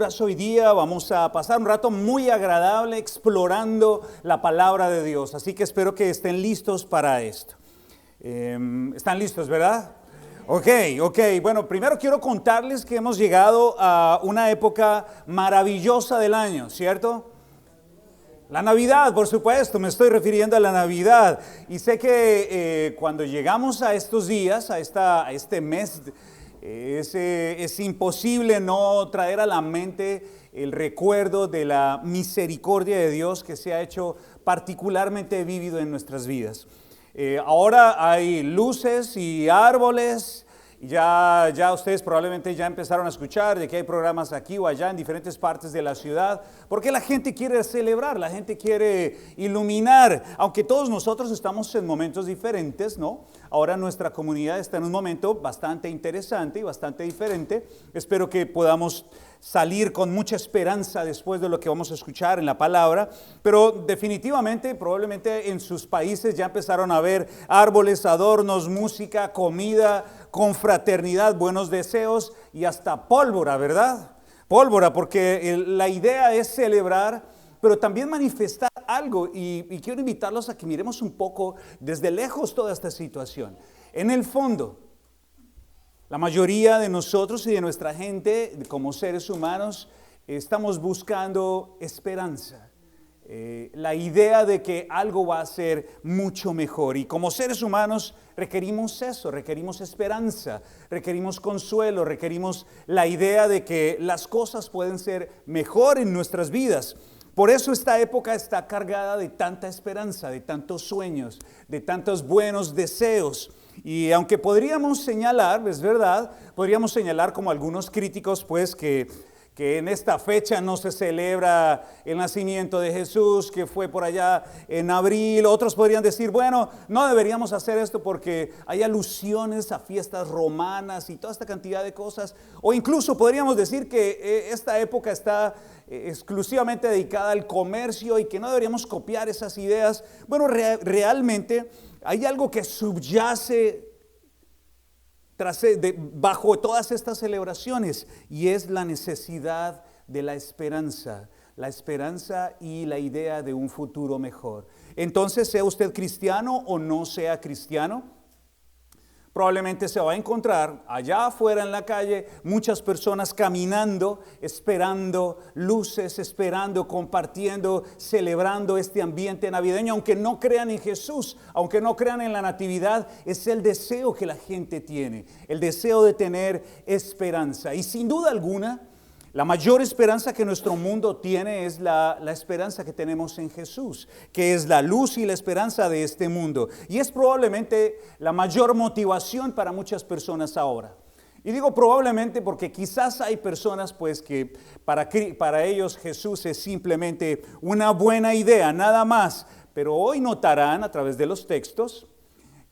Hoy día vamos a pasar un rato muy agradable explorando la palabra de Dios, así que espero que estén listos para esto. ¿Están listos, verdad? Ok. Bueno, primero quiero contarles que hemos llegado a una época maravillosa del año, ¿cierto? La Navidad, por supuesto, me estoy refiriendo a la Navidad. Y sé que cuando llegamos a estos días, a este mes, es imposible no traer a la mente el recuerdo de la misericordia de Dios que se ha hecho particularmente vívido en nuestras vidas. Ahora hay luces y árboles. Ya ustedes probablemente ya empezaron a escuchar de que hay programas aquí o allá en diferentes partes de la ciudad, porque la gente quiere celebrar, la gente quiere iluminar, aunque todos nosotros estamos en momentos diferentes, ¿no? Ahora nuestra comunidad está en un momento bastante interesante y bastante diferente. Espero que podamos salir con mucha esperanza después de lo que vamos a escuchar en la palabra, pero definitivamente, probablemente en sus países ya empezaron a ver árboles, adornos, música, comida, confraternidad, buenos deseos y hasta pólvora, ¿verdad? Pólvora, porque la idea es celebrar, pero también manifestar algo, y quiero invitarlos a que miremos un poco desde lejos toda esta situación. En el fondo, la mayoría de nosotros y de nuestra gente, como seres humanos, estamos buscando esperanza. La idea de que algo va a ser mucho mejor. Y como seres humanos requerimos eso, requerimos esperanza, requerimos consuelo, requerimos la idea de que las cosas pueden ser mejor en nuestras vidas. Por eso esta época está cargada de tanta esperanza, de tantos sueños, de tantos buenos deseos. Y aunque podríamos señalar, es verdad, podríamos señalar como algunos críticos pues que en esta fecha no se celebra el nacimiento de Jesús, que fue por allá en abril. Otros podrían decir, bueno, no deberíamos hacer esto porque hay alusiones a fiestas romanas y toda esta cantidad de cosas. O incluso podríamos decir que esta época está exclusivamente dedicada al comercio y que no deberíamos copiar esas ideas. Bueno, realmente hay algo que subyace bajo todas estas celebraciones, y es la necesidad de la esperanza y la idea de un futuro mejor. Entonces, sea usted cristiano o no sea cristiano, probablemente se va a encontrar allá afuera en la calle muchas personas caminando, esperando luces, esperando, compartiendo, celebrando este ambiente navideño. Aunque no crean en Jesús, aunque no crean en la natividad, es el deseo que la gente tiene, el deseo de tener esperanza. Y sin duda alguna, la mayor esperanza que nuestro mundo tiene es la esperanza que tenemos en Jesús, que es la luz y la esperanza de este mundo. Y es probablemente la mayor motivación para muchas personas ahora. Y digo probablemente porque quizás hay personas pues que para ellos Jesús es simplemente una buena idea, nada más. Pero hoy notarán a través de los textos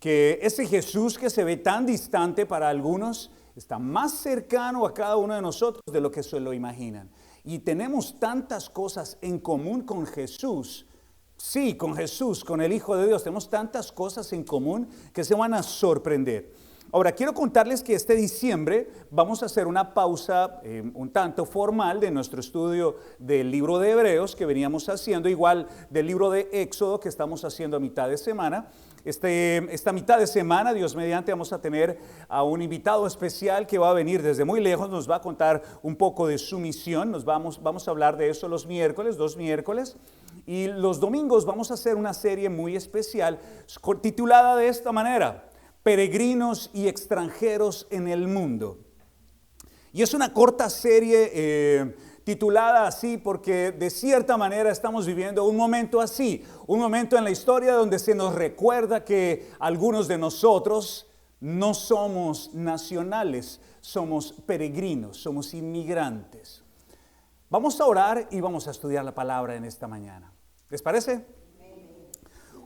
que ese Jesús que se ve tan distante para algunos está más cercano a cada uno de nosotros de lo que se lo imaginan. Y tenemos tantas cosas en común con Jesús. Sí, con Jesús, con el Hijo de Dios. Tenemos tantas cosas en común que se van a sorprender. Ahora, quiero contarles que este diciembre vamos a hacer una pausa un tanto formal de nuestro estudio del libro de Hebreos que veníamos haciendo, igual del libro de Éxodo que estamos haciendo a mitad de semana. Esta mitad de semana, Dios mediante, vamos a tener a un invitado especial que va a venir desde muy lejos, nos va a contar un poco de su misión. Vamos a hablar de eso los miércoles, 2 miércoles. Y los domingos vamos a hacer una serie muy especial titulada de esta manera: Peregrinos y extranjeros en el mundo. Y es una corta serie titulada así porque de cierta manera estamos viviendo un momento así, un momento en la historia donde se nos recuerda que algunos de nosotros no somos nacionales, somos peregrinos, somos inmigrantes. Vamos a orar y vamos a estudiar la palabra en esta mañana. ¿Les parece?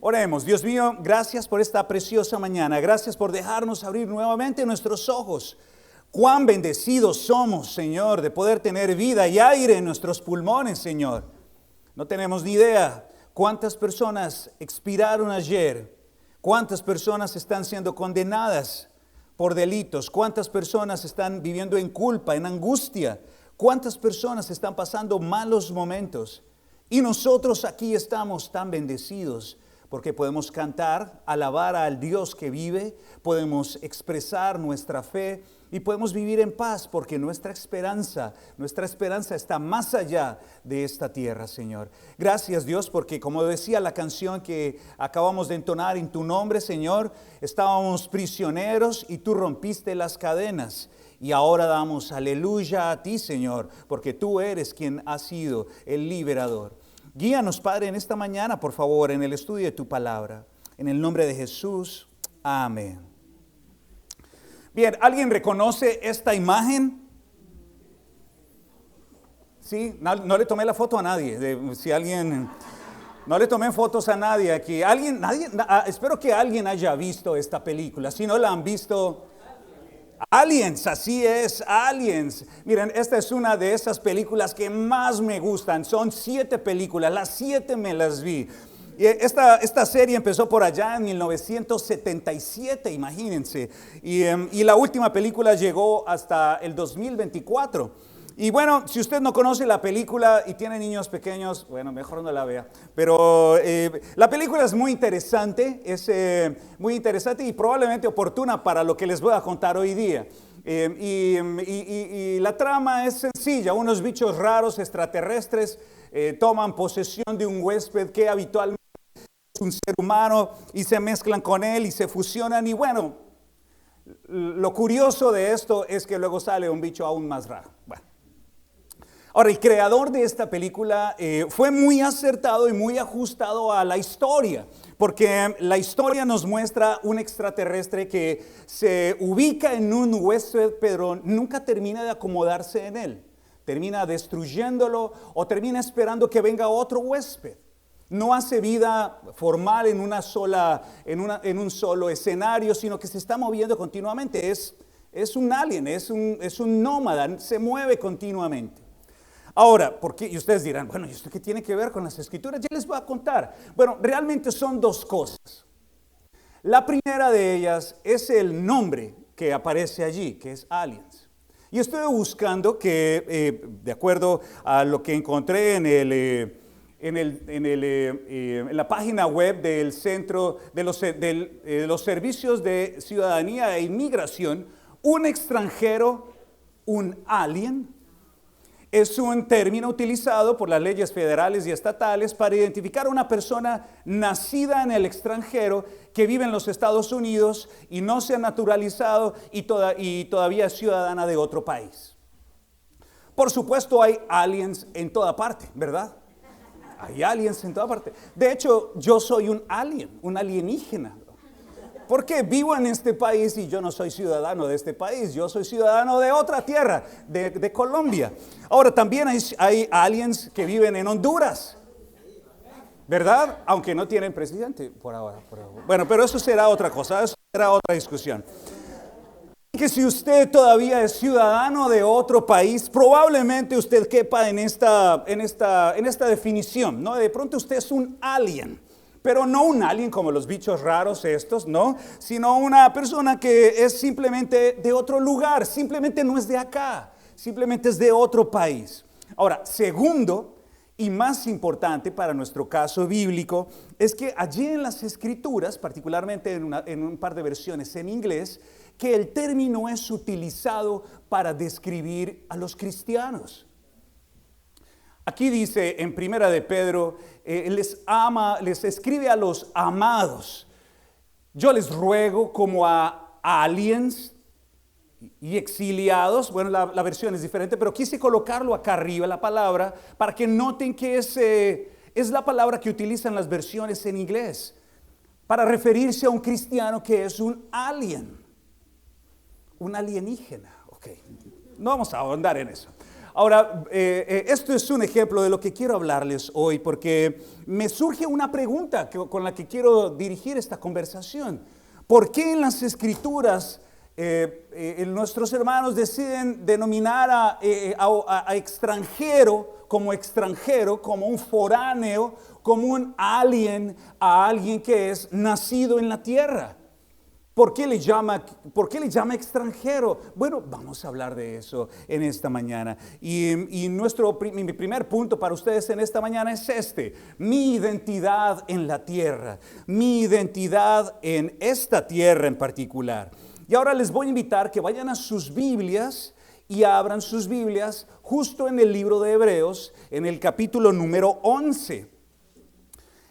Oremos. Dios mío, gracias por esta preciosa mañana. Gracias por dejarnos abrir nuevamente nuestros ojos. Cuán bendecidos somos, Señor, de poder tener vida y aire en nuestros pulmones, Señor. No tenemos ni idea cuántas personas expiraron ayer, cuántas personas están siendo condenadas por delitos, cuántas personas están viviendo en culpa, en angustia, ¿Cuántas personas están pasando malos momentos? Y nosotros aquí estamos tan bendecidos porque podemos cantar, alabar al Dios que vive, podemos expresar nuestra fe y podemos vivir en paz porque nuestra esperanza está más allá de esta tierra, Señor. Gracias, Dios, porque como decía la canción que acabamos de entonar, en tu nombre, Señor, estábamos prisioneros y tú rompiste las cadenas. Y ahora damos aleluya a ti, Señor, porque tú eres quien ha sido el liberador. Guíanos, Padre, en esta mañana, por favor, en el estudio de tu palabra. En el nombre de Jesús, amén. Bien, ¿alguien reconoce esta imagen? Sí, no le tomé la foto a nadie. No le tomé fotos a nadie aquí. Espero que alguien haya visto esta película. Si no la han visto, Aliens, así es, Aliens. Miren, esta es una de esas películas que más me gustan. Son 7 películas, las 7 me las vi. Y esta serie empezó por allá en 1977, imagínense. Y la última película llegó hasta el 2024. Y bueno, si usted no conoce la película y tiene niños pequeños, bueno, mejor no la vea. Pero la película es muy interesante y probablemente oportuna para lo que les voy a contar hoy día. Y la trama es sencilla. Unos bichos raros extraterrestres toman posesión de un huésped que habitualmente es un ser humano y se mezclan con él y se fusionan. Y bueno, lo curioso de esto es que luego sale un bicho aún más raro. Bueno. Ahora, el creador de esta película fue muy acertado y muy ajustado a la historia, porque la historia nos muestra un extraterrestre que se ubica en un huésped, pero nunca termina de acomodarse en él. Termina destruyéndolo o termina esperando que venga otro huésped. No hace vida formal en un solo escenario, sino que se está moviendo continuamente. Es un alien, es un nómada, se mueve continuamente. Ahora, y ustedes dirán, bueno, ¿y esto qué tiene que ver con las escrituras? Ya les voy a contar. Bueno, realmente son 2 cosas. La primera de ellas es el nombre que aparece allí, que es Aliens. Y estoy buscando que, de acuerdo a lo que encontré en la página web del Centro de los Servicios de Ciudadanía e Inmigración, un extranjero, un alien, es un término utilizado por las leyes federales y estatales para identificar a una persona nacida en el extranjero que vive en los Estados Unidos y no se ha naturalizado y todavía es ciudadana de otro país. Por supuesto, hay aliens en toda parte, ¿verdad? Hay aliens en toda parte. De hecho, yo soy un alien, un alienígena. Porque vivo en este país y yo no soy ciudadano de este país, yo soy ciudadano de otra tierra, de Colombia. Ahora, también hay aliens que viven en Honduras, ¿verdad? Aunque no tienen presidente por ahora. Bueno, pero eso será otra cosa, eso será otra discusión. Que si usted todavía es ciudadano de otro país, probablemente usted quepa en esta definición, ¿no? De pronto usted es un alien. Pero no un alien como los bichos raros estos, ¿no? Sino una persona que es simplemente de otro lugar, simplemente no es de acá, simplemente es de otro país. Ahora, segundo y más importante para nuestro caso bíblico, es que allí en las Escrituras, particularmente en un par de versiones en inglés, que el término es utilizado para describir a los cristianos. Aquí dice en Primera de Pedro, les escribe a los amados. Yo les ruego como a aliens y exiliados, bueno, la versión es diferente, pero quise colocarlo acá arriba, la palabra, para que noten que es la palabra que utilizan las versiones en inglés, para referirse a un cristiano que es un alien, un alienígena. Ok, no vamos a ahondar en eso. Ahora, esto es un ejemplo de lo que quiero hablarles hoy, porque me surge una pregunta con la que quiero dirigir esta conversación. ¿Por qué en las Escrituras nuestros hermanos deciden denominar a extranjero, como un foráneo, como un alien, a alguien que es nacido en la tierra? ¿Por qué le llama extranjero? Bueno, vamos a hablar de eso en esta mañana. Y mi primer punto para ustedes en esta mañana es este: mi identidad en la tierra, mi identidad en esta tierra en particular. Y ahora les voy a invitar que vayan a sus Biblias y abran sus Biblias justo en el libro de Hebreos, en el capítulo número 11.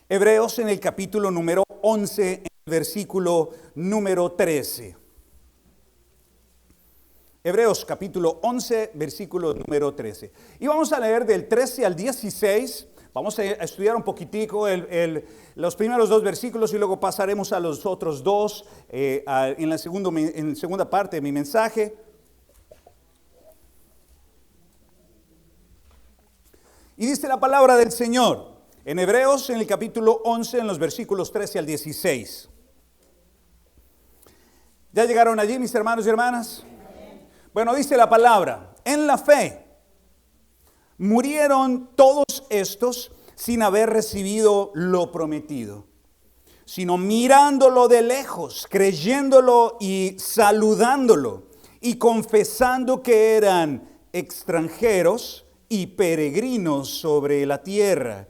Hebreos en el capítulo número 11, versículo número 13. Hebreos capítulo 11, versículo número 13. Y vamos a leer del 13 al 16. Vamos a estudiar un poquitico los primeros dos versículos y luego pasaremos a los otros dos en la segunda parte de mi mensaje. Y dice la palabra del Señor en Hebreos en el capítulo 11, en los versículos 13 al 16. ¿Ya llegaron allí, mis hermanos y hermanas? Bueno, dice la palabra: en la fe murieron todos estos sin haber recibido lo prometido, sino mirándolo de lejos, creyéndolo y saludándolo, y confesando que eran extranjeros y peregrinos sobre la tierra.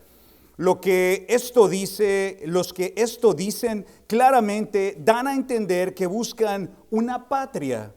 Los que esto dicen claramente dan a entender que buscan una patria.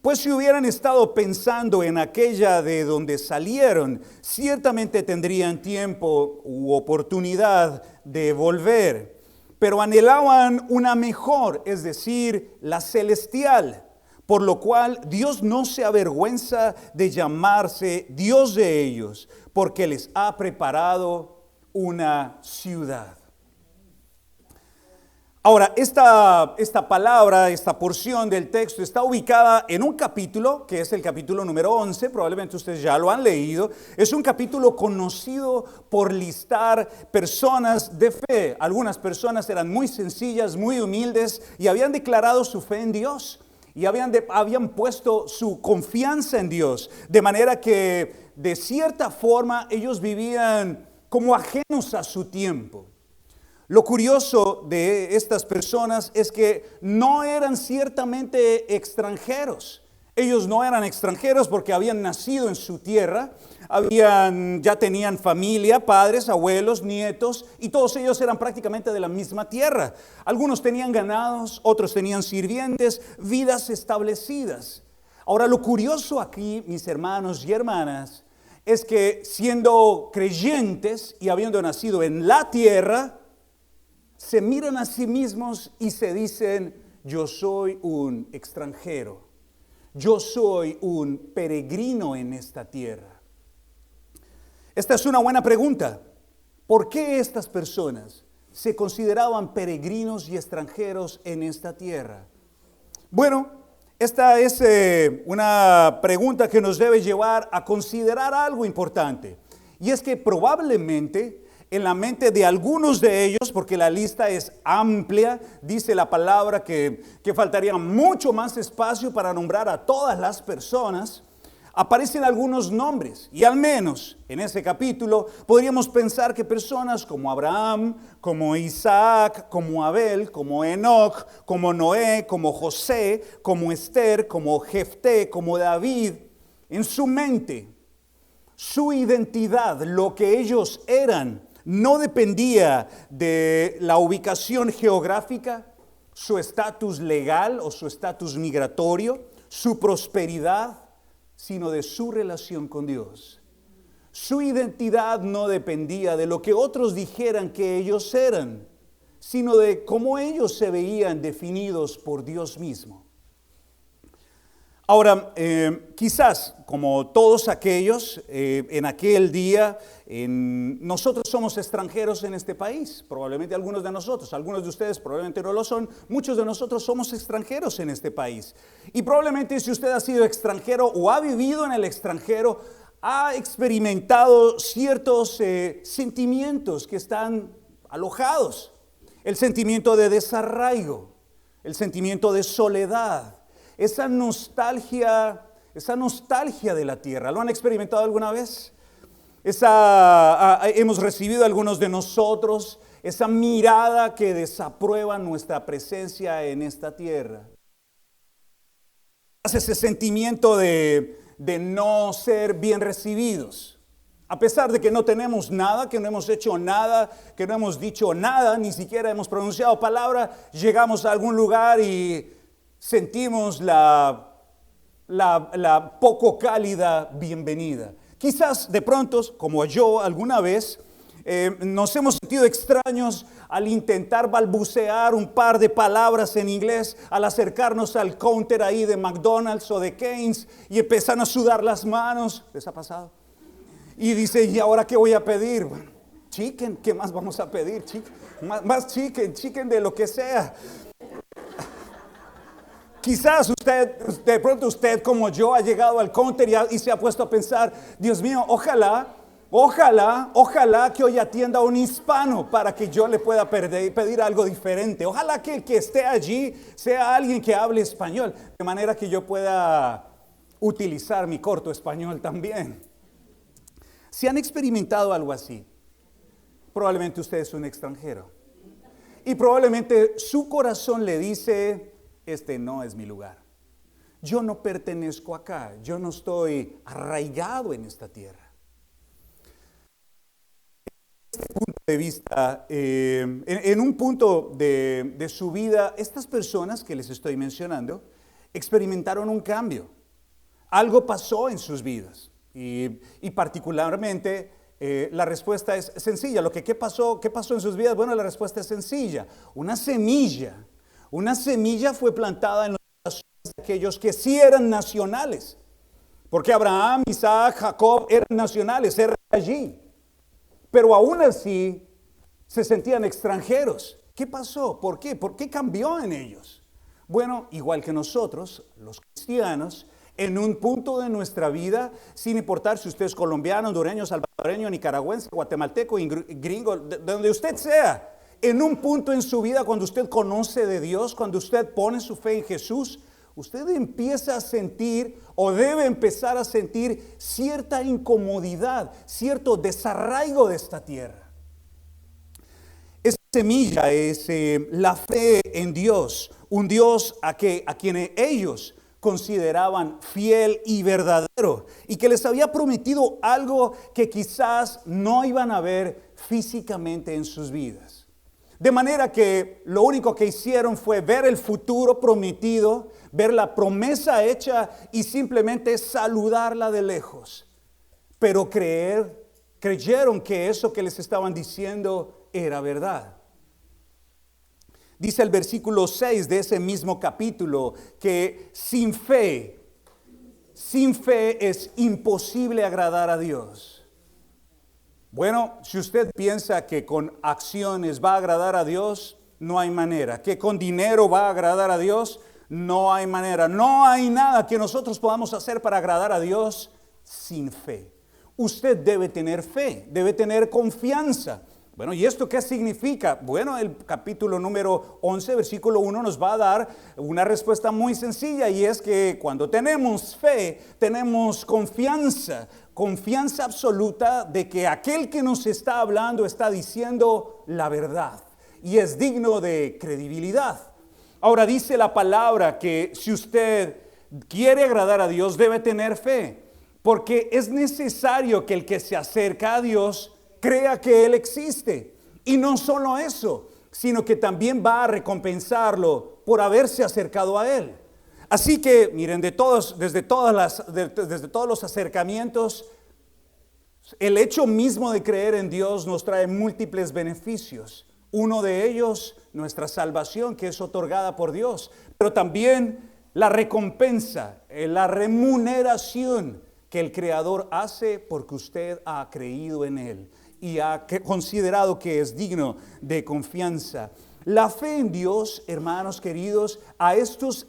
Pues si hubieran estado pensando en aquella de donde salieron, ciertamente tendrían tiempo u oportunidad de volver. Pero anhelaban una mejor, es decir, la celestial, por lo cual Dios no se avergüenza de llamarse Dios de ellos, porque les ha preparado una ciudad. Ahora, esta palabra, esta porción del texto está ubicada en un capítulo, que es el capítulo número 11, probablemente ustedes ya lo han leído. Es un capítulo conocido por listar personas de fe. Algunas personas eran muy sencillas, muy humildes y habían declarado su fe en Dios. Y habían puesto su confianza en Dios, de manera que de cierta forma ellos vivían como ajenos a su tiempo. Lo curioso de estas personas es que no eran ciertamente extranjeros. Ellos no eran extranjeros porque habían nacido en su tierra, ya tenían familia, padres, abuelos, nietos, y todos ellos eran prácticamente de la misma tierra. Algunos tenían ganados, otros tenían sirvientes, vidas establecidas. Ahora, lo curioso aquí, mis hermanos y hermanas, es que siendo creyentes y habiendo nacido en la tierra, se miran a sí mismos y se dicen: yo soy un extranjero, yo soy un peregrino en esta tierra. Esta es una buena pregunta. ¿Por qué estas personas se consideraban peregrinos y extranjeros en esta tierra? Bueno, esta es una pregunta que nos debe llevar a considerar algo importante. Y es que probablemente en la mente de algunos de ellos, porque la lista es amplia, dice la palabra que faltaría mucho más espacio para nombrar a todas las personas, aparecen algunos nombres. Y al menos en ese capítulo podríamos pensar que personas como Abraham, como Isaac, como Abel, como Enoc, como Noé, como José, como Esther, como Jefté, como David, en su mente, su identidad, lo que ellos eran, no dependía de la ubicación geográfica, su estatus legal o su estatus migratorio, su prosperidad, sino de su relación con Dios. Su identidad no dependía de lo que otros dijeran que ellos eran, sino de cómo ellos se veían definidos por Dios mismo. Ahora, quizás como todos aquellos en aquel día, nosotros somos extranjeros en este país, probablemente algunos de nosotros, algunos de ustedes probablemente no lo son, muchos de nosotros somos extranjeros en este país. Y probablemente si usted ha sido extranjero o ha vivido en el extranjero, ha experimentado ciertos sentimientos que están alojados. El sentimiento de desarraigo, el sentimiento de soledad. Esa nostalgia de la tierra, ¿lo han experimentado alguna vez? Hemos recibido algunos de nosotros esa mirada que desaprueba nuestra presencia en esta tierra. Ese sentimiento de no ser bien recibidos. A pesar de que no tenemos nada, que no hemos hecho nada, que no hemos dicho nada, ni siquiera hemos pronunciado palabra, llegamos a algún lugar y sentimos la poco cálida bienvenida. Quizás de pronto, como yo alguna vez, nos hemos sentido extraños al intentar balbucear un par de palabras en inglés, al acercarnos al counter ahí de McDonald's o de Cane's y empezar a sudar las manos. ¿Les ha pasado? Y dice, ¿y ahora qué voy a pedir? Bueno, chicken, ¿qué más vamos a pedir? Más chicken de lo que sea. Quizás de pronto usted como yo ha llegado al counter y se ha puesto a pensar, Dios mío, ojalá que hoy atienda a un hispano para que yo le pueda pedir algo diferente. Ojalá que el que esté allí sea alguien que hable español, de manera que yo pueda utilizar mi corto español también. Si han experimentado algo así, probablemente usted es un extranjero. Y probablemente su corazón le dice, este no es mi lugar. Yo no pertenezco acá, yo no estoy arraigado en esta tierra. Punto de vista, en un punto de su vida, estas personas que les estoy mencionando experimentaron un cambio. Algo pasó en sus vidas y particularmente la respuesta es sencilla. ¿Qué pasó en sus vidas? Bueno, la respuesta es sencilla. Una semilla fue plantada en los corazones de aquellos que sí eran nacionales. Porque Abraham, Isaac, Jacob eran nacionales, eran allí. Pero aún así se sentían extranjeros. ¿Qué pasó? ¿Por qué? ¿Por qué cambió en ellos? Bueno, igual que nosotros, los cristianos, en un punto de nuestra vida, sin importar si usted es colombiano, hondureño, salvadoreño, nicaragüense, guatemalteco, gringo, de donde usted sea, en un punto en su vida cuando usted conoce de Dios, cuando usted pone su fe en Jesús, usted empieza a sentir o debe empezar a sentir cierta incomodidad, cierto desarraigo de esta tierra. Esa semilla es la fe en Dios, un Dios a quien ellos consideraban fiel y verdadero y que les había prometido algo que quizás no iban a ver físicamente en sus vidas. De manera que lo único que hicieron fue ver el futuro prometido, ver la promesa hecha y simplemente saludarla de lejos. Pero creyeron que eso que les estaban diciendo era verdad. Dice el versículo 6 de ese mismo capítulo que sin fe es imposible agradar a Dios. Bueno, si usted piensa que con acciones va a agradar a Dios, no hay manera. Que con dinero va a agradar a Dios, no hay manera. No hay nada que nosotros podamos hacer para agradar a Dios sin fe. Usted debe tener fe, debe tener confianza. Bueno, ¿y esto qué significa? Bueno, el capítulo número 11, versículo 1 nos va a dar una respuesta muy sencilla y es que cuando tenemos fe, tenemos confianza absoluta de que aquel que nos está hablando está diciendo la verdad y es digno de credibilidad. Ahora dice la palabra que si usted quiere agradar a Dios debe tener fe, porque es necesario que el que se acerca a Dios crea que Él existe. Y no solo eso, sino que también va a recompensarlo por haberse acercado a Él. Así que, miren, desde todos los acercamientos, el hecho mismo de creer en Dios nos trae múltiples beneficios. Uno de ellos, nuestra salvación, que es otorgada por Dios. Pero también la recompensa, la remuneración que el Creador hace porque usted ha creído en Él y ha considerado que es digno de confianza. La fe en Dios, hermanos queridos, a estos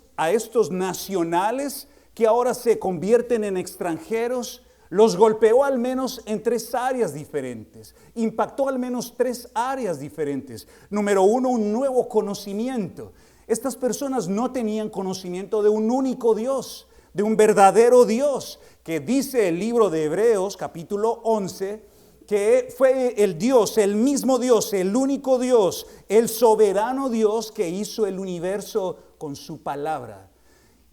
nacionales que ahora se convierten en extranjeros, los golpeó al menos en 3 áreas diferentes, impactó al menos 3 áreas diferentes. Número 1, un nuevo conocimiento. Estas personas no tenían conocimiento de un único Dios. de un verdadero Dios, que dice el libro de Hebreos capítulo 11, que fue el Dios, el mismo Dios, el único Dios, el soberano Dios que hizo el universo con su palabra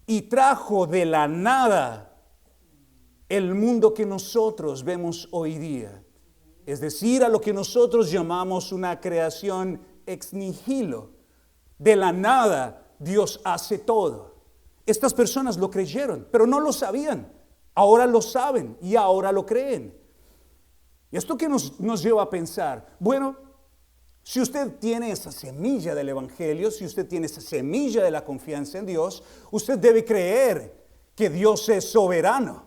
y trajo de la nada el mundo que nosotros vemos hoy día. Es decir, a lo que nosotros llamamos una creación ex nihilo. De la nada Dios hace todo. Estas personas lo creyeron, pero no lo sabían. Ahora lo saben y ahora lo creen. ¿Y esto qué nos lleva a pensar? Bueno, si usted tiene esa semilla del Evangelio, si usted tiene esa semilla de la confianza en Dios, usted debe creer que Dios es soberano.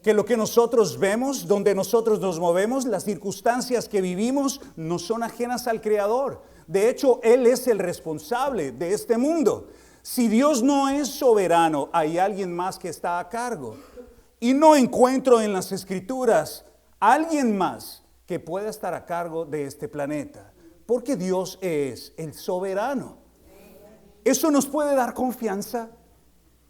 Que lo que nosotros vemos, donde nosotros nos movemos, las circunstancias que vivimos, no son ajenas al Creador. De hecho, Él es el responsable de este mundo. Si Dios no es soberano, hay alguien más que está a cargo. Y no encuentro en las Escrituras a alguien más que pueda estar a cargo de este planeta. Porque Dios es el soberano. Eso nos puede dar confianza,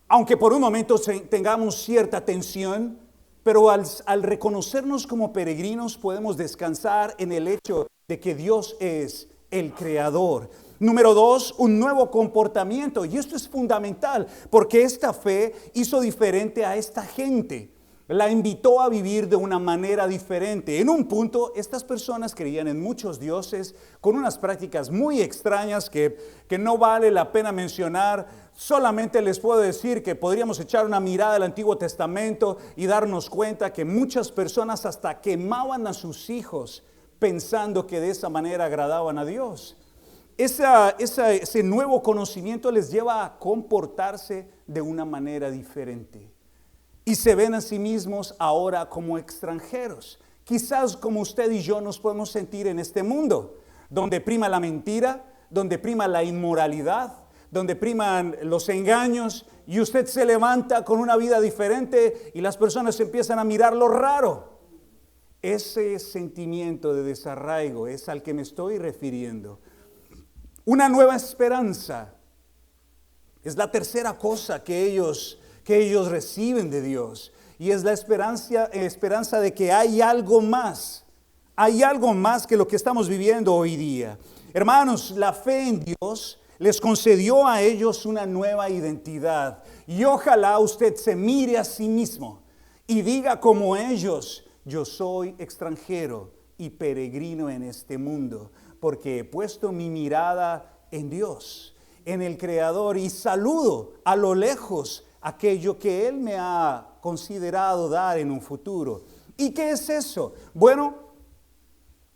aunque por un momento tengamos cierta tensión. Pero al reconocernos como peregrinos podemos descansar en el hecho de que Dios es el creador. Número 2, un nuevo comportamiento. Y esto es fundamental porque esta fe hizo diferente a esta gente. La invitó a vivir de una manera diferente. En un punto, estas personas creían en muchos dioses con unas prácticas muy extrañas que no vale la pena mencionar. Solamente les puedo decir que podríamos echar una mirada al Antiguo Testamento y darnos cuenta que muchas personas hasta quemaban a sus hijos pensando que de esa manera agradaban a Dios. Ese nuevo conocimiento les lleva a comportarse de una manera diferente. Y se ven a sí mismos ahora como extranjeros. Quizás como usted y yo nos podemos sentir en este mundo, donde prima la mentira, donde prima la inmoralidad, donde priman los engaños, y usted se levanta con una vida diferente y las personas empiezan a mirarlo raro. Ese sentimiento de desarraigo es al que me estoy refiriendo. Una nueva esperanza es la tercera cosa que ellos reciben de Dios, y es la esperanza de que hay algo más que lo que estamos viviendo hoy día. Hermanos, la fe en Dios les concedió a ellos una nueva identidad, y ojalá usted se mire a sí mismo y diga como ellos: yo soy extranjero y peregrino en este mundo, porque he puesto mi mirada en Dios, en el Creador, y saludo a lo lejos aquello que Él me ha considerado dar en un futuro. ¿Y qué es eso? Bueno,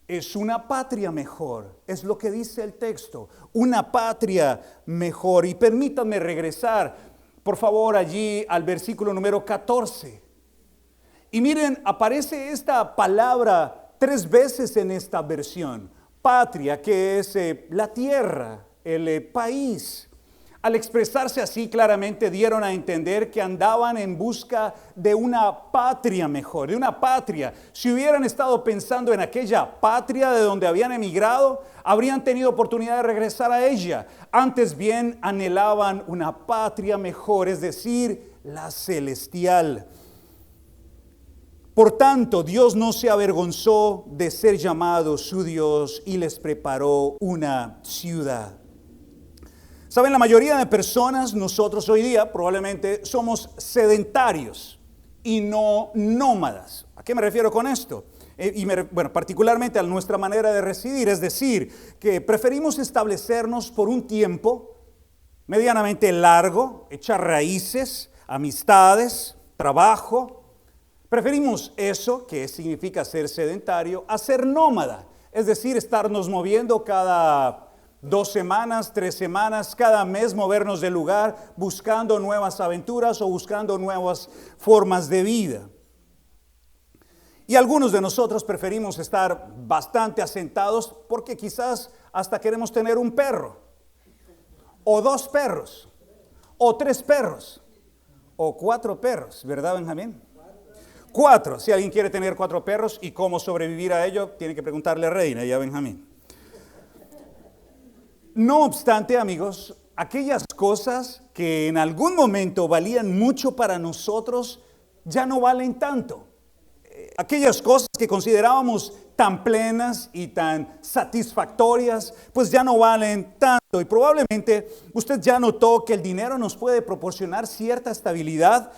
es una patria mejor, es lo que dice el texto, una patria mejor. Y permítanme regresar, por favor, allí al versículo número 14. Y miren, aparece esta palabra 3 veces en esta versión. Patria, que es la tierra, el país. Al expresarse así claramente dieron a entender que andaban en busca de una patria mejor, de una patria. Si hubieran estado pensando en aquella patria de donde habían emigrado, habrían tenido oportunidad de regresar a ella. Antes bien anhelaban una patria mejor, es decir, la celestial. Por tanto, Dios no se avergonzó de ser llamado su Dios y les preparó una ciudad. Saben, la mayoría de personas, nosotros hoy día probablemente somos sedentarios y no nómadas. ¿A qué me refiero con esto? Particularmente a nuestra manera de residir, es decir, que preferimos establecernos por un tiempo medianamente largo, echar raíces, amistades, trabajo. Preferimos eso, que significa ser sedentario, a ser nómada, es decir, estarnos moviendo cada 2 semanas, 3 semanas, cada mes movernos de lugar buscando nuevas aventuras o buscando nuevas formas de vida. Y algunos de nosotros preferimos estar bastante asentados porque quizás hasta queremos tener un perro, o 2 perros, o 3 perros, o 4 perros, ¿verdad, Benjamín? 4, si alguien quiere tener 4 perros y cómo sobrevivir a ello, tiene que preguntarle a Reina y a Benjamín. No obstante, amigos, aquellas cosas que en algún momento valían mucho para nosotros, ya no valen tanto. Aquellas cosas que considerábamos tan plenas y tan satisfactorias, pues ya no valen tanto. Y probablemente usted ya notó que el dinero nos puede proporcionar cierta estabilidad,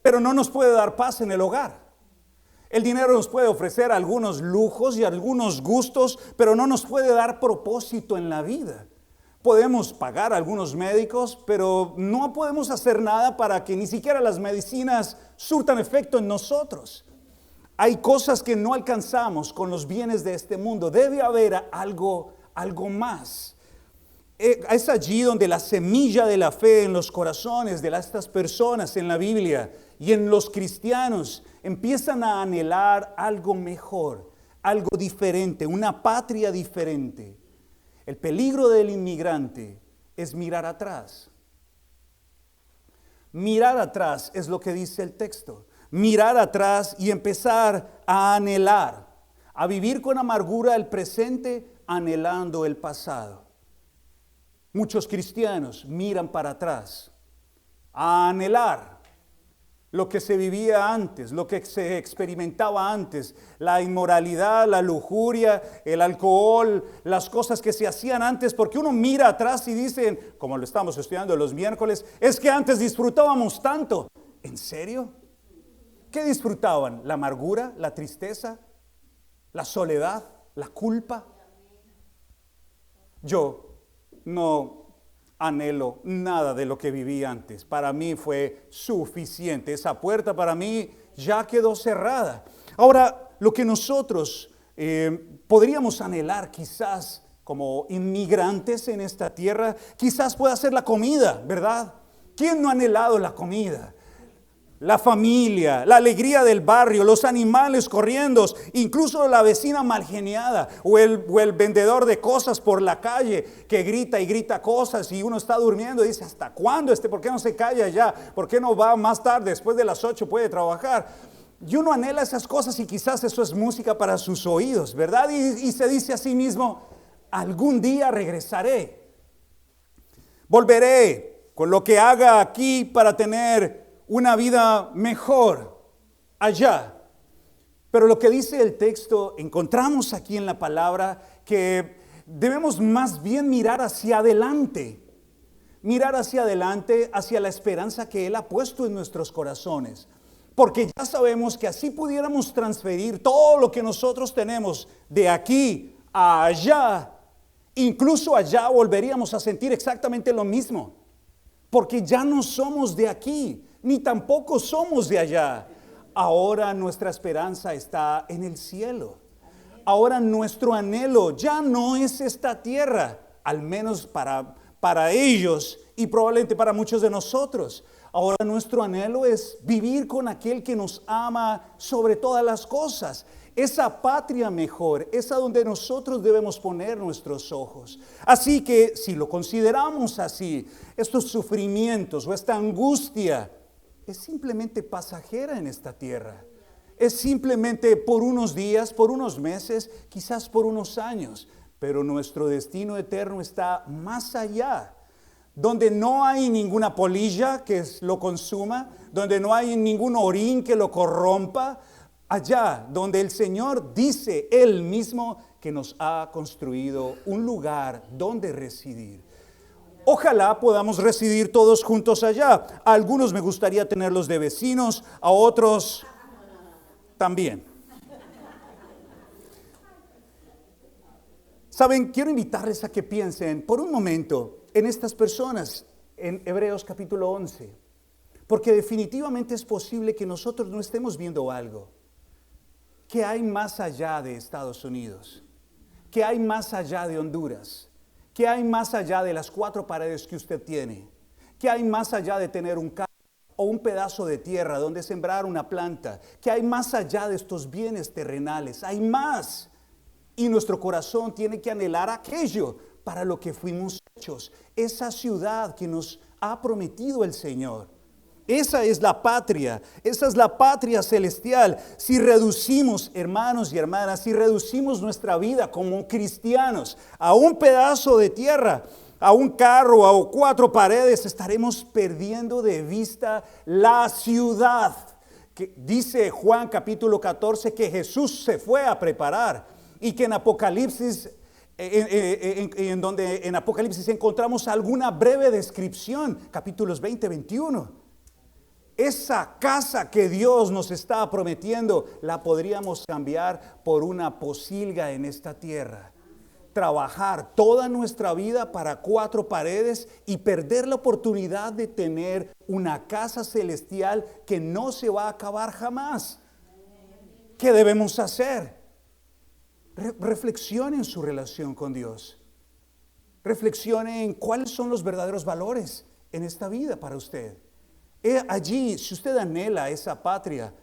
pero no nos puede dar paz en el hogar. El dinero nos puede ofrecer algunos lujos y algunos gustos, pero no nos puede dar propósito en la vida. Podemos pagar a algunos médicos, pero no podemos hacer nada para que ni siquiera las medicinas surtan efecto en nosotros. Hay cosas que no alcanzamos con los bienes de este mundo. Debe haber algo más. Es allí donde la semilla de la fe en los corazones de estas personas en la Biblia y en los cristianos empiezan a anhelar algo mejor, algo diferente, una patria diferente. El peligro del inmigrante es mirar atrás. Mirar atrás es lo que dice el texto. Mirar atrás y empezar a anhelar, a vivir con amargura el presente, anhelando el pasado. Muchos cristianos miran para atrás, a anhelar lo que se vivía antes, lo que se experimentaba antes, la inmoralidad, la lujuria, el alcohol, las cosas que se hacían antes, porque uno mira atrás y dicen, como lo estamos estudiando los miércoles, es que antes disfrutábamos tanto. ¿En serio? ¿Qué disfrutaban? ¿La amargura, la tristeza, la soledad, la culpa? Yo no anhelo nada de lo que viví antes. Para mí fue suficiente. Esa puerta para mí ya quedó cerrada. Ahora, lo que nosotros podríamos anhelar quizás como inmigrantes en esta tierra, quizás pueda ser la comida, ¿verdad? ¿Quién no ha anhelado la comida? La familia, la alegría del barrio, los animales corriendo, incluso la vecina malgeniada o el vendedor de cosas por la calle que grita y grita cosas y uno está durmiendo y dice, ¿hasta cuándo ¿Por qué no se calla ya? ¿Por qué no va más tarde? Después de las 8 puede trabajar. Y uno anhela esas cosas y quizás eso es música para sus oídos, ¿verdad? Y se dice a sí mismo, algún día regresaré. Volveré con lo que haga aquí para tener una vida mejor allá. Pero lo que dice el texto, encontramos aquí en la palabra que debemos más bien mirar hacia adelante. Mirar hacia adelante, hacia la esperanza que Él ha puesto en nuestros corazones. Porque ya sabemos que así pudiéramos transferir todo lo que nosotros tenemos de aquí a allá. Incluso allá volveríamos a sentir exactamente lo mismo. Porque ya no somos de aquí, ni tampoco somos de allá. Ahora nuestra esperanza está en el cielo. Ahora nuestro anhelo ya no es esta tierra, al menos para ellos y probablemente para muchos de nosotros. Ahora nuestro anhelo es vivir con aquel que nos ama sobre todas las cosas. Esa patria mejor, esa donde nosotros debemos poner nuestros ojos. Así que si lo consideramos así, estos sufrimientos o esta angustia es simplemente pasajera en esta tierra. Es simplemente por unos días, por unos meses, quizás por unos años. Pero nuestro destino eterno está más allá, donde no hay ninguna polilla que lo consuma, donde no hay ningún orín que lo corrompa. Allá donde el Señor dice Él mismo que nos ha construido un lugar donde residir. Ojalá podamos residir todos juntos allá. A algunos me gustaría tenerlos de vecinos, a otros también. Saben, quiero invitarles a que piensen por un momento en estas personas en Hebreos capítulo 11, porque definitivamente es posible que nosotros no estemos viendo algo. ¿Qué hay más allá de Estados Unidos? ¿Qué hay más allá de Honduras? ¿Qué hay más allá de las 4 paredes que usted tiene? ¿Qué hay más allá de tener un carro o un pedazo de tierra donde sembrar una planta? ¿Qué hay más allá de estos bienes terrenales? Hay más. Y nuestro corazón tiene que anhelar aquello para lo que fuimos hechos. Esa ciudad que nos ha prometido el Señor. Esa es la patria celestial. Si reducimos, hermanos y hermanas, si reducimos nuestra vida como cristianos a un pedazo de tierra, a un carro o 4 paredes, estaremos perdiendo de vista la ciudad. Que dice Juan capítulo 14 que Jesús se fue a preparar y que en Apocalipsis, en Apocalipsis encontramos alguna breve descripción, capítulos 20, 21. Esa casa que Dios nos está prometiendo, la podríamos cambiar por una posilga en esta tierra. Trabajar toda nuestra vida para 4 paredes y perder la oportunidad de tener una casa celestial que no se va a acabar jamás. ¿Qué debemos hacer? Reflexione en su relación con Dios. Reflexione en cuáles son los verdaderos valores en esta vida para usted. Allí, si usted anhela esa patria,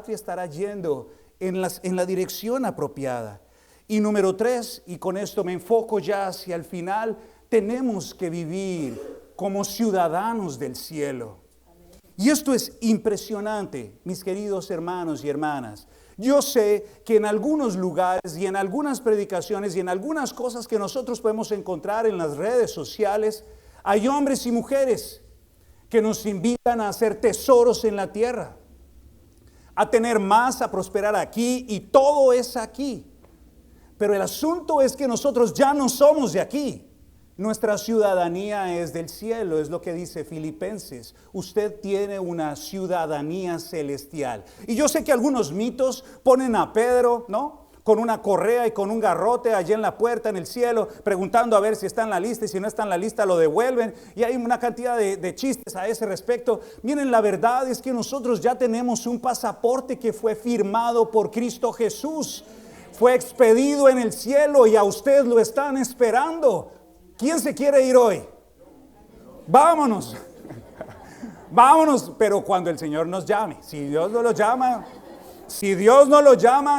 estará yendo en la dirección apropiada. Y número 3, y con esto me enfoco ya hacia el final, tenemos que vivir como ciudadanos del cielo. Y esto es impresionante, mis queridos hermanos y hermanas. Yo sé que en algunos lugares y en algunas predicaciones y en algunas cosas que nosotros podemos encontrar en las redes sociales, hay hombres y mujeres que nos invitan a hacer tesoros en la tierra, a tener más, a prosperar aquí, y todo es aquí. Pero el asunto es que nosotros ya no somos de aquí. Nuestra ciudadanía es del cielo, es lo que dice Filipenses. Usted tiene una ciudadanía celestial. Y yo sé que algunos mitos ponen a Pedro, ¿no?, con una correa y con un garrote allí en la puerta en el cielo, preguntando a ver si está en la lista, y si no está en la lista lo devuelven. Y hay una cantidad de chistes a ese respecto. Miren, la verdad es que nosotros ya tenemos un pasaporte que fue firmado por Cristo Jesús. Fue expedido en el cielo y a usted lo están esperando. ¿Quién se quiere ir hoy? Vámonos. Vámonos, pero cuando el Señor nos llame. Si Dios no lo llama,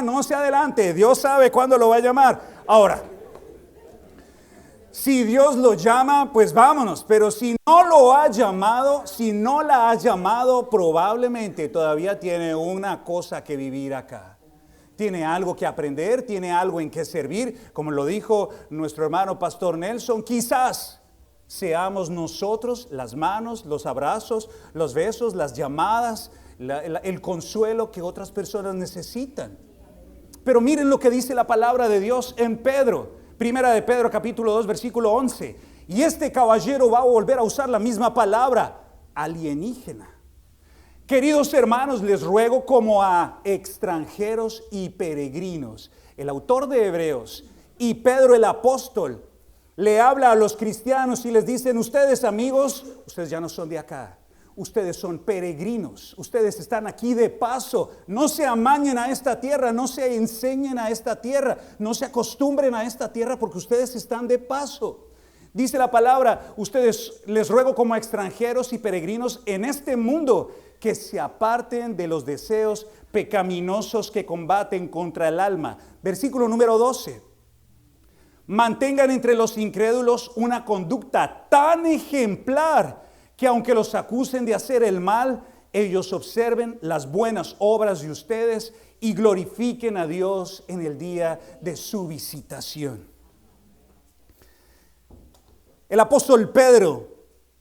no se adelante. Dios sabe cuándo lo va a llamar. Ahora, si Dios lo llama, pues vámonos. Pero si no lo ha llamado, si no la ha llamado, probablemente todavía tiene una cosa que vivir acá. Tiene algo que aprender, tiene algo en que servir. Como lo dijo nuestro hermano Pastor Nelson, quizás seamos nosotros las manos, los abrazos, los besos, las llamadas, el consuelo que otras personas necesitan. Pero miren lo que dice la palabra de Dios en Pedro. Primera de Pedro capítulo 2 versículo 11. Y este caballero va a volver a usar la misma palabra, alienígena. Queridos hermanos, les ruego como a extranjeros y peregrinos. El autor de Hebreos y Pedro el apóstol le habla a los cristianos y les dicen: ustedes, amigos, ustedes ya no son de acá. Ustedes son peregrinos, ustedes están aquí de paso. No se amañen a esta tierra, no se enseñen a esta tierra, no se acostumbren a esta tierra, porque ustedes están de paso. Dice la palabra: ustedes, les ruego como extranjeros y peregrinos en este mundo, que se aparten de los deseos pecaminosos que combaten contra el alma. Versículo número 12. Mantengan entre los incrédulos una conducta tan ejemplar que aunque los acusen de hacer el mal, ellos observen las buenas obras de ustedes y glorifiquen a Dios en el día de su visitación. El apóstol Pedro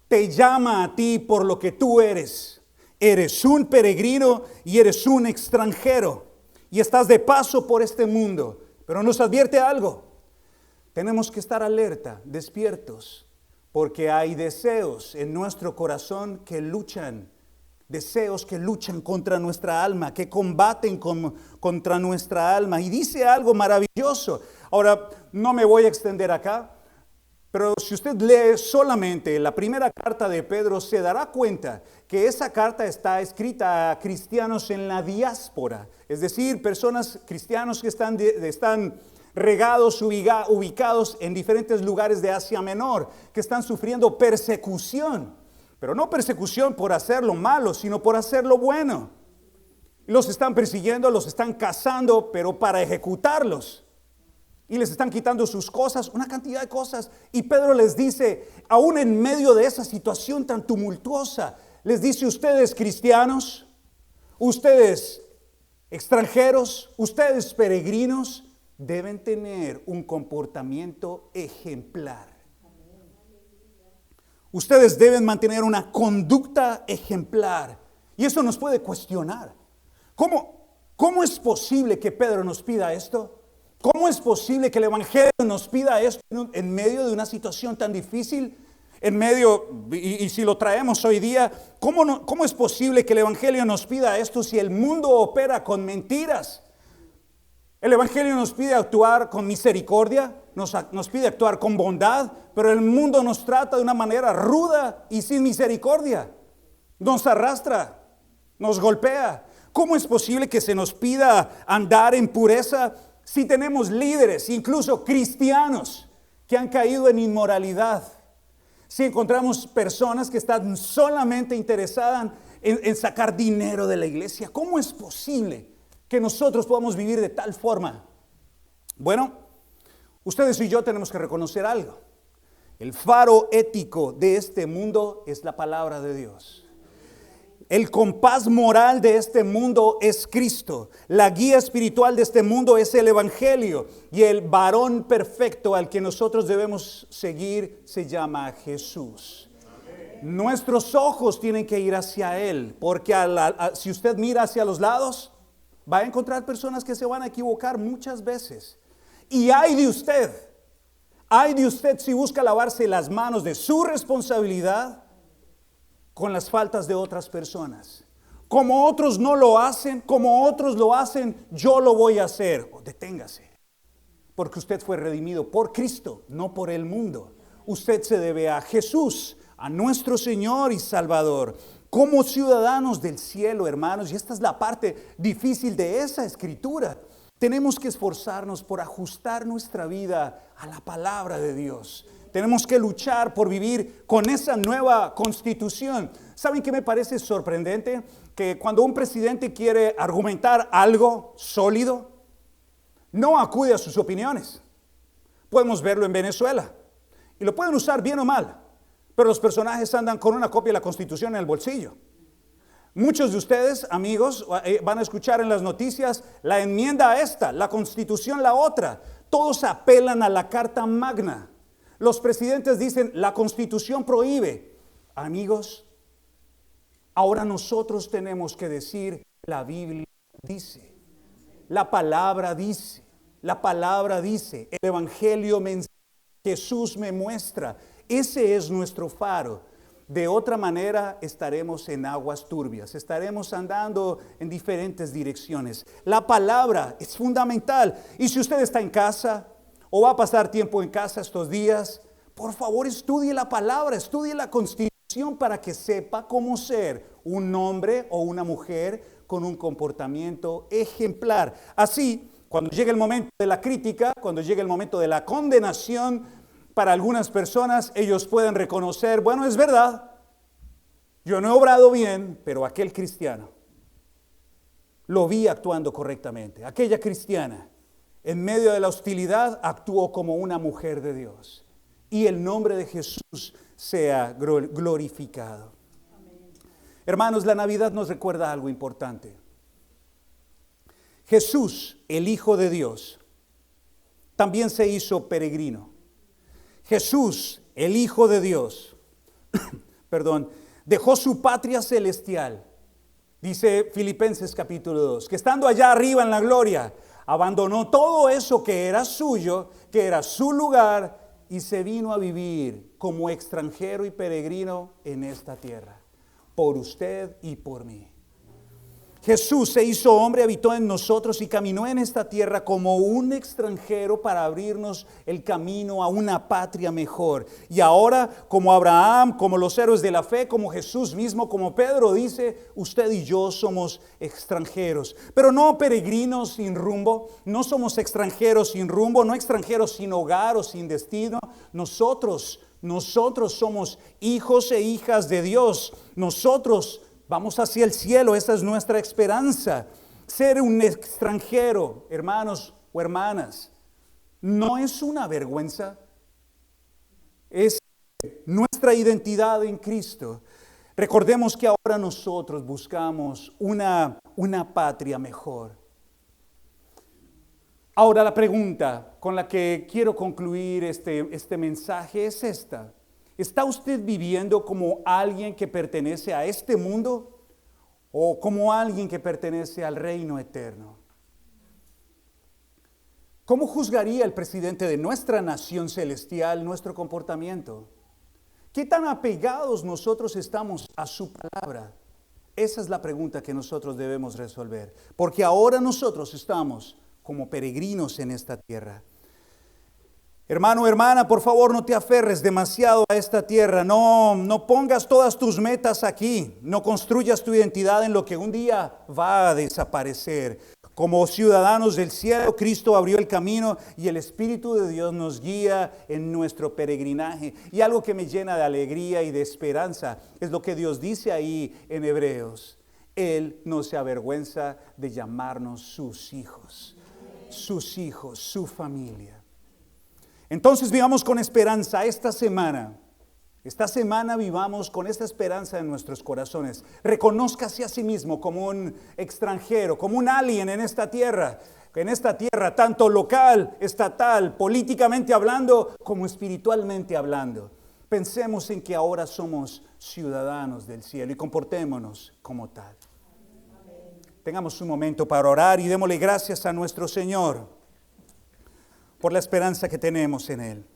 te llama a ti por lo que tú eres. Eres un peregrino y eres un extranjero y estás de paso por este mundo. Pero nos advierte algo: tenemos que estar alerta, despiertos, porque hay deseos en nuestro corazón que luchan, deseos que luchan contra nuestra alma, que combaten contra nuestra alma. Y dice algo maravilloso. Ahora, no me voy a extender acá, pero si usted lee solamente la primera carta de Pedro, se dará cuenta que esa carta está escrita a cristianos en la diáspora, es decir, personas cristianos que están regados, ubicados en diferentes lugares de Asia Menor, que están sufriendo persecución, pero no persecución por hacer lo malo, sino por hacer lo bueno. Los están persiguiendo, los están cazando, pero para ejecutarlos. Y les están quitando sus cosas, una cantidad de cosas. Y Pedro les dice, aún en medio de esa situación tan tumultuosa, les dice: ustedes cristianos, ustedes extranjeros, ustedes peregrinos, deben tener un comportamiento ejemplar. Ustedes deben mantener una conducta ejemplar. Y eso nos puede cuestionar. ¿Cómo es posible que Pedro nos pida esto? ¿Cómo es posible que el Evangelio nos pida esto en medio de una situación tan difícil? Y si lo traemos hoy día, ¿cómo es posible que el Evangelio nos pida esto si el mundo opera con mentiras? El Evangelio nos pide actuar con misericordia, nos pide actuar con bondad, pero el mundo nos trata de una manera ruda y sin misericordia. Nos arrastra, nos golpea. ¿Cómo es posible que se nos pida andar en pureza si tenemos líderes, incluso cristianos, que han caído en inmoralidad? Si encontramos personas que están solamente interesadas en sacar dinero de la iglesia, ¿cómo es posible que nosotros podamos vivir de tal forma? Bueno, ustedes y yo tenemos que reconocer algo. El faro ético de este mundo es la palabra de Dios. El compás moral de este mundo es Cristo. La guía espiritual de este mundo es el Evangelio. Y el varón perfecto al que nosotros debemos seguir se llama Jesús. Nuestros ojos tienen que ir hacia Él, porque si usted mira hacia los lados, va a encontrar personas que se van a equivocar muchas veces. Y ay de usted si busca lavarse las manos de su responsabilidad con las faltas de otras personas. Como otros no lo hacen, como otros lo hacen, yo lo voy a hacer. Deténgase, porque usted fue redimido por Cristo, no por el mundo. Usted se debe a Jesús, a nuestro Señor y Salvador. Como ciudadanos del cielo, hermanos, y esta es la parte difícil de esa escritura, tenemos que esforzarnos por ajustar nuestra vida a la palabra de Dios. Tenemos que luchar por vivir con esa nueva constitución. ¿Saben qué me parece sorprendente? Que cuando un presidente quiere argumentar algo sólido, no acude a sus opiniones. Podemos verlo en Venezuela. Y lo pueden usar bien o mal. Pero los personajes andan con una copia de la Constitución en el bolsillo. Muchos de ustedes, amigos, van a escuchar en las noticias la enmienda a esta, la Constitución la otra. Todos apelan a la Carta Magna. Los presidentes dicen, la Constitución prohíbe. Amigos, ahora nosotros tenemos que decir, la Biblia dice, la palabra dice, el Evangelio me enseña, Jesús me muestra. Ese es nuestro faro. De otra manera estaremos en aguas turbias, estaremos andando en diferentes direcciones. La palabra es fundamental. Y si usted está en casa o va a pasar tiempo en casa estos días, por favor estudie la palabra, estudie la Constitución para que sepa cómo ser un hombre o una mujer con un comportamiento ejemplar. Así, cuando llegue el momento de la crítica, cuando llegue el momento de la condenación, para algunas personas ellos pueden reconocer, bueno, es verdad, yo no he obrado bien, pero aquel cristiano lo vi actuando correctamente. Aquella cristiana, en medio de la hostilidad, actuó como una mujer de Dios. Y el nombre de Jesús sea glorificado. Amén. Hermanos, la Navidad nos recuerda algo importante. Jesús, el Hijo de Dios, también se hizo peregrino. Jesús, el Hijo de Dios, dejó su patria celestial. Dice Filipenses capítulo 2, que estando allá arriba en la gloria, abandonó todo eso que era suyo, que era su lugar, y se vino a vivir como extranjero y peregrino en esta tierra, por usted y por mí. Jesús se hizo hombre, habitó en nosotros y caminó en esta tierra como un extranjero para abrirnos el camino a una patria mejor. Y ahora, como Abraham, como los héroes de la fe, como Jesús mismo, como Pedro dice, usted y yo somos extranjeros. Pero no peregrinos sin rumbo, no somos extranjeros sin rumbo, no extranjeros sin hogar o sin destino. Nosotros somos hijos e hijas de Dios. Nosotros vamos hacia el cielo, esa es nuestra esperanza. Ser un extranjero, hermanos o hermanas, no es una vergüenza. Es nuestra identidad en Cristo. Recordemos que ahora nosotros buscamos una patria mejor. Ahora la pregunta con la que quiero concluir este mensaje es esta. ¿Está usted viviendo como alguien que pertenece a este mundo o como alguien que pertenece al reino eterno? ¿Cómo juzgaría el presidente de nuestra nación celestial nuestro comportamiento? ¿Qué tan apegados nosotros estamos a su palabra? Esa es la pregunta que nosotros debemos resolver, porque ahora nosotros estamos como peregrinos en esta tierra. Hermano, hermana, por favor, no te aferres demasiado a esta tierra. No pongas todas tus metas aquí. No construyas tu identidad en lo que un día va a desaparecer. Como ciudadanos del cielo, Cristo abrió el camino y el Espíritu de Dios nos guía en nuestro peregrinaje. Y algo que me llena de alegría y de esperanza es lo que Dios dice ahí en Hebreos. Él no se avergüenza de llamarnos sus hijos, su familia. Entonces vivamos con esperanza esta semana. Esta semana vivamos con esta esperanza en nuestros corazones. Reconózcase a sí mismo como un extranjero, como un alien en esta tierra, tanto local, estatal, políticamente hablando, como espiritualmente hablando. Pensemos en que ahora somos ciudadanos del cielo y comportémonos como tal. Tengamos un momento para orar y démosle gracias a nuestro Señor por la esperanza que tenemos en Él.